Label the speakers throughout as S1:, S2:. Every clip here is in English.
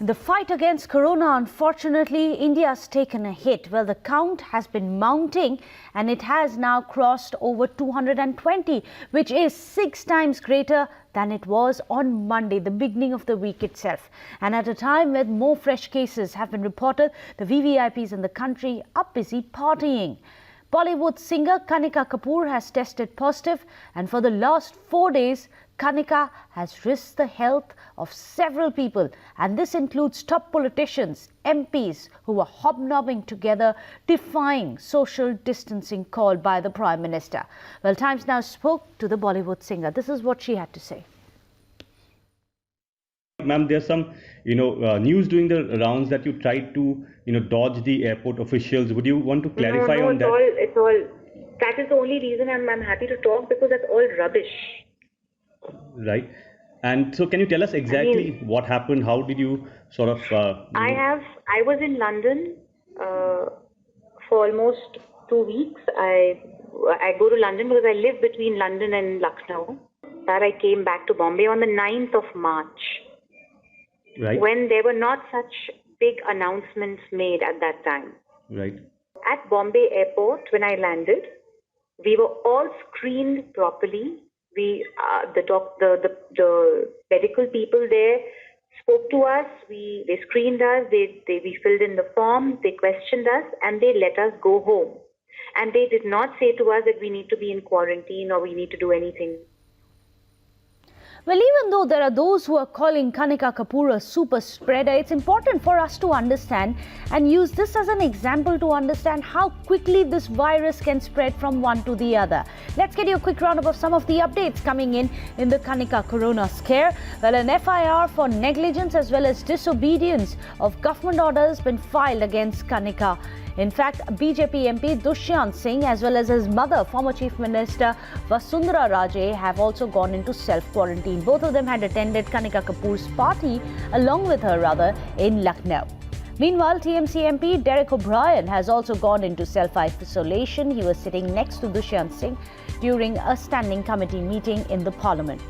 S1: In the fight against corona, unfortunately, India's taken a hit. Well, the count has been mounting and it has now crossed over 220, which is 6 times greater than it was on Monday, the beginning of the week itself. And at a time when more fresh cases have been reported, the VVIPs in the country are busy partying. Bollywood singer Kanika Kapoor has tested positive, and for the last 4 days, Kanika has risked the health of several people, and this includes top politicians, MPs who were hobnobbing together, defying social distancing called by the Prime Minister. Well, Times Now spoke to the Bollywood singer. This is what she had to say.
S2: Ma'am, there's some, news doing the rounds that you tried to, dodge the airport officials. Would you want to clarify on that?
S3: No, it's all. That is the only reason I'm happy to talk, because that's all rubbish.
S2: Right. And so can you tell us exactly what happened? How did you sort of...
S3: I was in London for almost 2 weeks. I go to London because I live between London and Lucknow. That I came back to Bombay on the 9th of March.
S2: Right.
S3: When there were not such big announcements made at that time.
S2: Right.
S3: At Bombay airport, when I landed, we were all screened properly. The medical people there spoke to us. They screened us. We filled in the form. They questioned us, and they let us go home. And they did not say to us that we need to be in quarantine or we need to do anything.
S1: Well, even though there are those who are calling Kanika Kapoor a super spreader, it's important for us to understand and use this as an example to understand how quickly this virus can spread from one to the other. Let's get you a quick roundup of some of the updates coming in the Kanika Corona scare. Well, an FIR for negligence as well as disobedience of government orders has been filed against Kanika. In fact, BJP MP Dushyant Singh as well as his mother, former Chief Minister Vasundhara Raje, have also gone into self-quarantine. Both of them had attended Kanika Kapoor's party, along with her rather, in Lucknow. Meanwhile, TMC MP Derek O'Brien has also gone into self-isolation. He was sitting next to Dushyant Singh during a standing committee meeting in the parliament.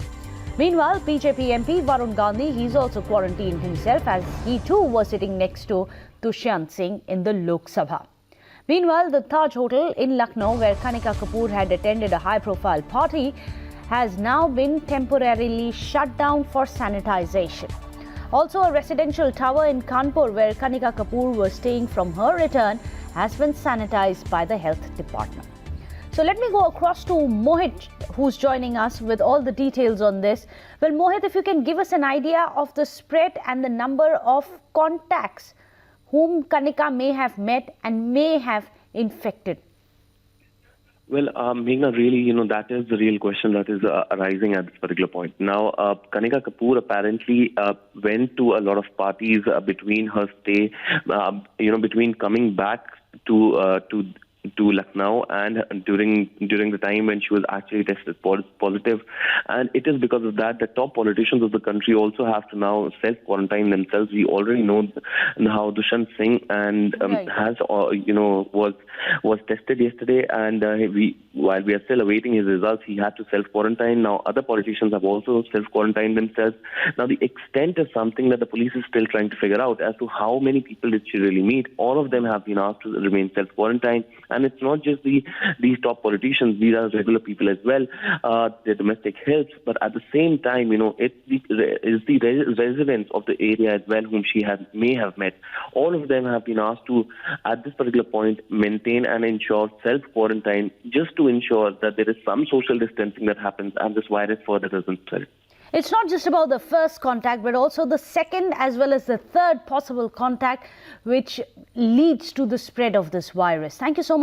S1: Meanwhile, BJP MP Varun Gandhi, he's also quarantined himself as he too was sitting next to Dushyant Singh in the Lok Sabha. Meanwhile, the Taj Hotel in Lucknow, where Kanika Kapoor had attended a high-profile party, has now been temporarily shut down for sanitization. Also, a residential tower in Kanpur, where Kanika Kapoor was staying from her return, has been sanitized by the health department. So let me go across to Mohit, who's joining us with all the details on this. Well, Mohit, if you can give us an idea of the spread and the number of contacts whom Kanika may have met and may have infected.
S4: Well, Meghna, really, that is the real question that is arising at this particular point. Now, Kanika Kapoor apparently went to a lot of parties between her stay, between coming back to Lucknow and during the time when she was actually tested positive. And it is because of that top politicians of the country also have to now self-quarantine themselves. We already know how Dushyant Singh and has was tested yesterday, and while we are still awaiting his results, he had to self-quarantine. Now other politicians have also self-quarantined themselves. Now the extent is something that the police is still trying to figure out as to how many people did she really meet. All of them have been asked to remain self-quarantined. And it's not just these top politicians, these are regular people as well, the domestic helps, but at the same time, it's the residents of the area as well whom she may have met. All of them have been asked to, at this particular point, maintain and ensure self-quarantine just to ensure that there is some social distancing that happens and this virus further doesn't spread.
S1: It's not just about the first contact, but also the second as well as the third possible contact, which leads to the spread of this virus. Thank you so much.